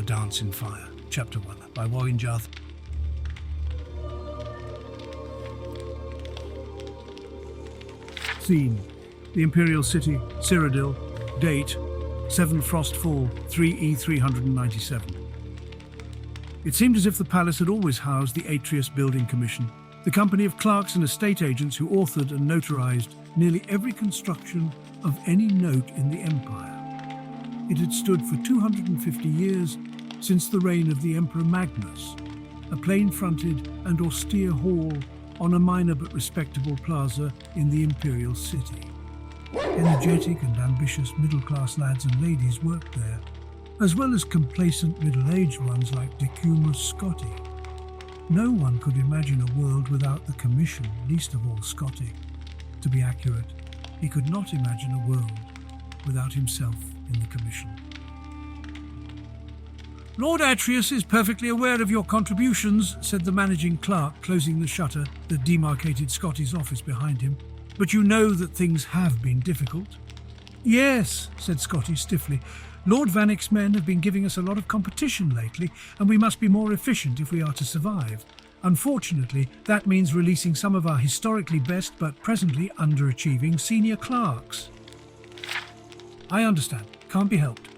A Dance in Fire, Chapter 1, by Warren Jarth. Scene: the Imperial City, Cyrodiil. Date: 7 Frostfall, 3E397. It seemed as if the palace had always housed the Atreus Building Commission, the company of clerks and estate agents who authored and notarized nearly every construction of any note in the Empire. It had stood for 250 years, since the reign of the Emperor Magnus, a plain-fronted and austere hall on a minor but respectable plaza in the Imperial City. Energetic and ambitious middle-class lads and ladies worked there, as well as complacent middle-aged ones like Decumus Scotti. No one could imagine a world without the Commission, least of all Scotti. To be accurate, he could not imagine a world without himself in the Commission. "Lord Atreus is perfectly aware of your contributions," said the managing clerk, closing the shutter that demarcated Scotty's office behind him. "But you know that things have been difficult." "Yes," said Scotty stiffly. "Lord Vannick's men have been giving us a lot of competition lately, and we must be more efficient if we are to survive. Unfortunately, that means releasing some of our historically best but presently underachieving senior clerks." "I understand. Can't be helped."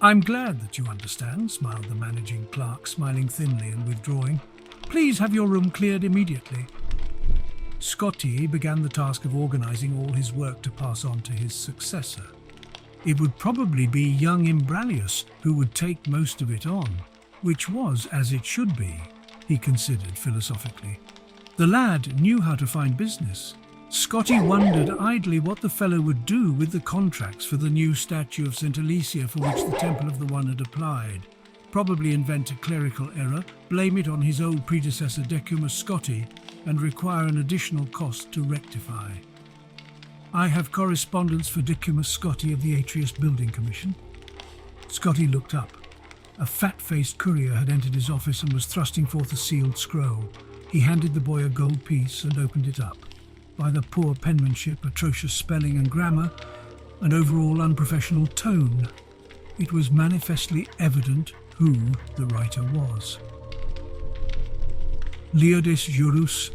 "I'm glad that you understand," smiled the managing clerk, smiling thinly and withdrawing. "Please have your room cleared immediately." Scotty began the task of organising all his work to pass on to his successor. It would probably be young Imbralius who would take most of it on, which was as it should be, he considered philosophically. The lad knew how to find business. Scotty wondered idly what the fellow would do with the contracts for the new statue of St. Alicia for which the Temple of the One had applied. Probably invent a clerical error, blame it on his old predecessor Decumus Scotti, and require an additional cost to rectify. "I have correspondence for Decumus Scotti of the Atreus Building Commission." Scotty looked up. A fat-faced courier had entered his office and was thrusting forth a sealed scroll. He handed the boy a gold piece and opened it up. By the poor penmanship, atrocious spelling and grammar, and overall unprofessional tone, it was manifestly evident who the writer was. Leodis Jurus,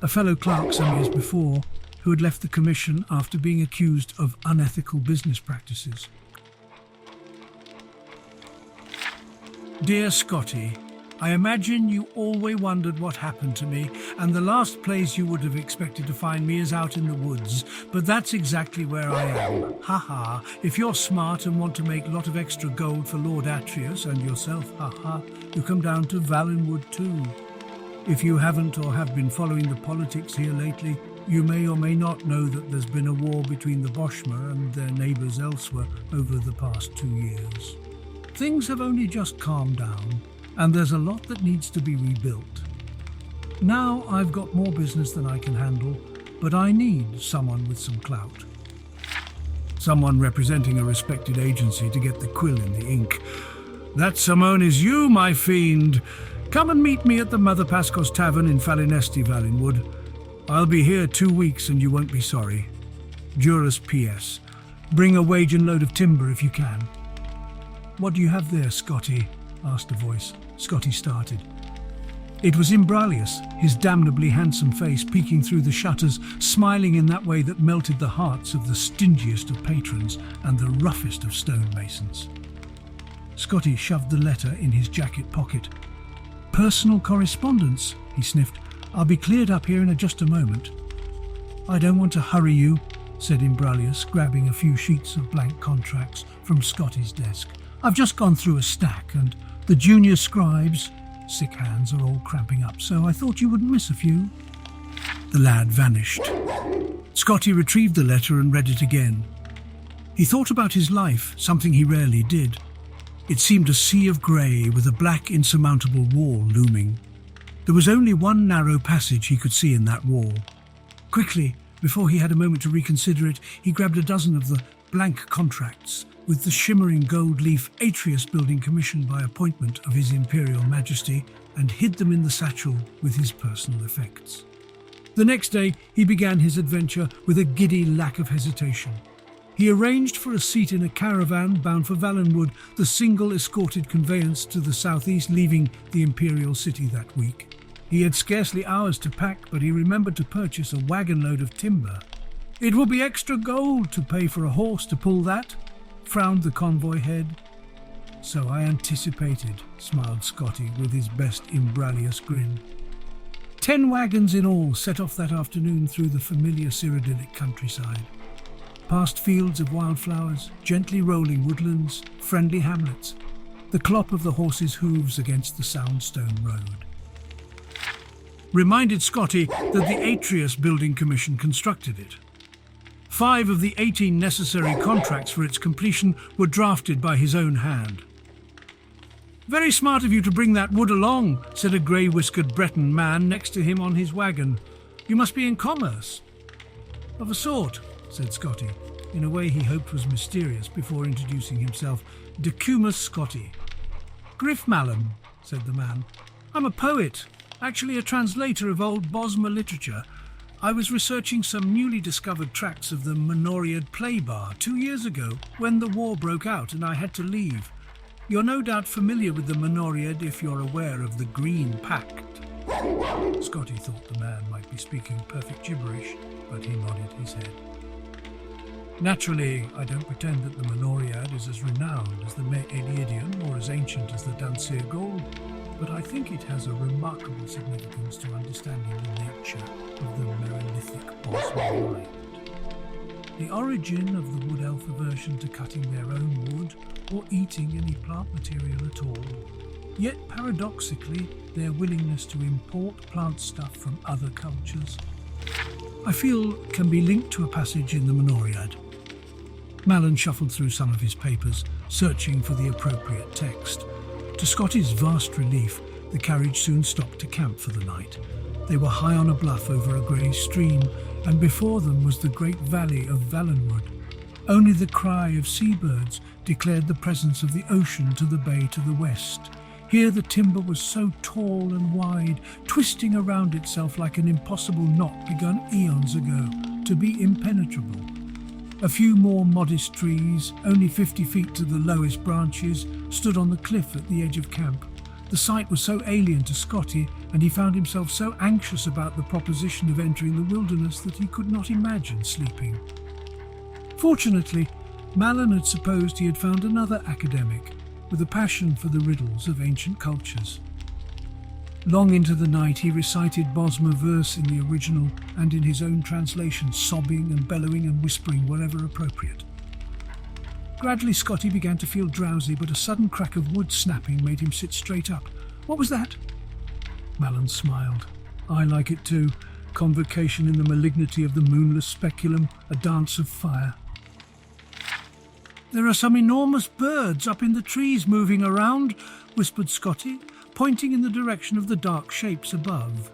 a fellow clerk some years before, who had left the commission after being accused of unethical business practices. "Dear Scotty, I imagine you always wondered what happened to me, and the last place you would have expected to find me is out in the woods, but that's exactly where I am. Ha. If you're smart and want to make a lot of extra gold for Lord Atreus and yourself, you come down to Valenwood too. If you haven't or have been following the politics here lately, you may or may not know that there's been a war between the Boschmer and their neighbours elsewhere over the past 2 years. Things have only just calmed down, and there's a lot that needs to be rebuilt. Now I've got more business than I can handle, but I need someone with some clout. Someone representing a respected agency to get the quill in the ink. That someone is you, my fiend. Come and meet me at the Mother Pascos Tavern in Falinesti, Valenwood. I'll be here 2 weeks and you won't be sorry. Juris P.S. Bring a wage and load of timber if you can." "What do you have there, Scotty?" asked a voice. Scotty started. It was Imbralius, his damnably handsome face peeking through the shutters, smiling in that way that melted the hearts of the stingiest of patrons and the roughest of stonemasons. Scotty shoved the letter in his jacket pocket. "Personal correspondence," he sniffed. "I'll be cleared up here in just a moment." "I don't want to hurry you," said Imbralius, grabbing a few sheets of blank contracts from Scotty's desk. "I've just gone through a stack, and the junior scribes' sick hands are all cramping up, so I thought you wouldn't miss a few." The lad vanished. Scotty retrieved the letter and read it again. He thought about his life, something he rarely did. It seemed a sea of grey with a black insurmountable wall looming. There was only one narrow passage he could see in that wall. Quickly, before he had a moment to reconsider it, he grabbed a dozen of the blank contracts with the shimmering gold leaf Atreus Building Commission by appointment of His Imperial Majesty and hid them in the satchel with his personal effects. The next day he began his adventure with a giddy lack of hesitation. He arranged for a seat in a caravan bound for Valenwood, the single escorted conveyance to the southeast, leaving the imperial city that week. He had scarcely hours to pack, but he remembered to purchase a wagon load of timber. "It will be extra gold to pay for a horse to pull that," frowned the convoy head. "So I anticipated," smiled Scotty with his best imbroglious grin. 10 wagons in all set off that afternoon through the familiar Cyrodiilic countryside. Past fields of wildflowers, gently rolling woodlands, friendly hamlets, the clop of the horses' hooves against the soundstone road reminded Scotty that the Atreus Building Commission constructed it. 5 of the 18 necessary contracts for its completion were drafted by his own hand. "Very smart of you to bring that wood along," said a grey-whiskered Breton man next to him on his wagon. "You must be in commerce." "Of a sort," said Scotty, in a way he hoped was mysterious, before introducing himself. "Decumus Scotty." "Griff Mallon," said the man. "I'm a poet, actually a translator of old Bosmer literature. I was researching some newly discovered tracts of the Menoriad play bar 2 years ago when the war broke out and I had to leave. You're no doubt familiar with the Menoriad if you're aware of the Green Pact." Scotty thought the man might be speaking perfect gibberish, but he nodded his head. "Naturally, I don't pretend that the Menoriad is as renowned as the Me Elidian or as ancient as the Dansir Gold, but I think it has a remarkable significance to understanding the nature of the Merilithic Bosmer mind. The origin of the Wood Elf aversion to cutting their own wood or eating any plant material at all, yet paradoxically their willingness to import plant stuff from other cultures, I feel can be linked to a passage in the Menoriad." Mallon shuffled through some of his papers, searching for the appropriate text. To Scotty's vast relief, the carriage soon stopped to camp for the night. They were high on a bluff over a grey stream, and before them was the great valley of Valenwood. Only the cry of seabirds declared the presence of the ocean to the bay to the west. Here the timber was so tall and wide, twisting around itself like an impossible knot begun eons ago, to be impenetrable. A few more modest trees, only 50 feet to the lowest branches, stood on the cliff at the edge of camp. The sight was so alien to Scotty, and he found himself so anxious about the proposition of entering the wilderness that he could not imagine sleeping. Fortunately, Mallon had supposed he had found another academic with a passion for the riddles of ancient cultures. Long into the night he recited Bosmer verse in the original and in his own translation, sobbing and bellowing and whispering wherever appropriate. Gradually Scotty began to feel drowsy, but a sudden crack of wood snapping made him sit straight up. "What was that?" Mallon smiled. "I like it too. Convocation in the malignity of the moonless speculum, a dance of fire." "There are some enormous birds up in the trees moving around," whispered Scotty, pointing in the direction of the dark shapes above.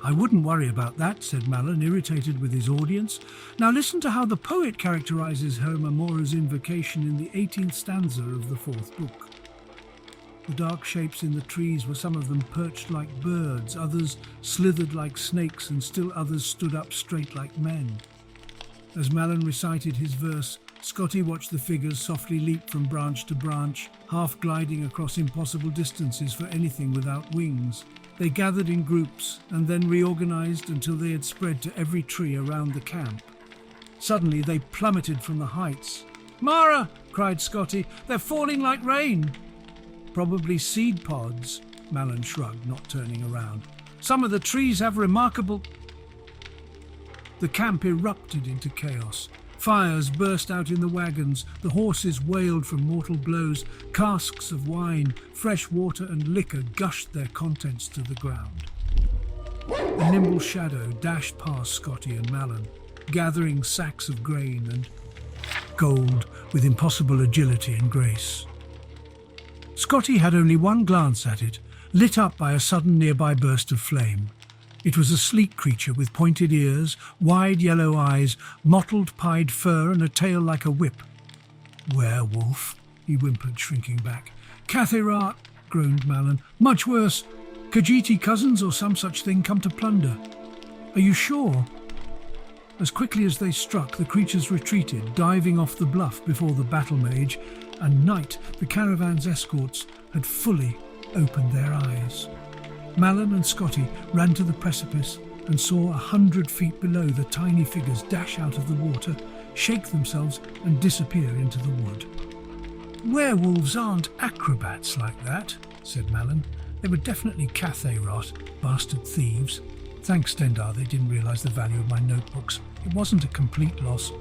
"I wouldn't worry about that," said Mallon, irritated with his audience. "Now listen to how the poet characterises Hermamora's invocation in the 18th stanza of the 4th book. The dark shapes in the trees were some of them perched like birds, others slithered like snakes, and still others stood up straight like men." As Mallon recited his verse, Scotty watched the figures softly leap from branch to branch, half gliding across impossible distances for anything without wings. They gathered in groups and then reorganized until they had spread to every tree around the camp. Suddenly they plummeted from the heights. "Mara!" cried Scotty. "They're falling like rain." "Probably seed pods," Mallon shrugged, not turning around. "Some of the trees have remarkable—" The camp erupted into chaos. Fires burst out in the wagons, the horses wailed from mortal blows, casks of wine, fresh water and liquor gushed their contents to the ground. A nimble shadow dashed past Scotty and Mallon, gathering sacks of grain and gold with impossible agility and grace. Scotty had only one glance at it, lit up by a sudden nearby burst of flame. It was a sleek creature with pointed ears, wide yellow eyes, mottled pied fur and a tail like a whip. "Werewolf," he whimpered, shrinking back. "Cathirat," groaned Mallon. "Much worse. Khajiiti cousins or some such thing come to plunder." "Are you sure?" As quickly as they struck, the creatures retreated, diving off the bluff before the battle mage, and night, the caravan's escorts, had fully opened their eyes. Malin and Scotty ran to the precipice and saw 100 feet below the tiny figures dash out of the water, shake themselves and disappear into the wood. "Werewolves aren't acrobats like that," said Malin. "They were definitely Cathay rot, bastard thieves. Thanks, Stendar, they didn't realise the value of my notebooks. It wasn't a complete loss."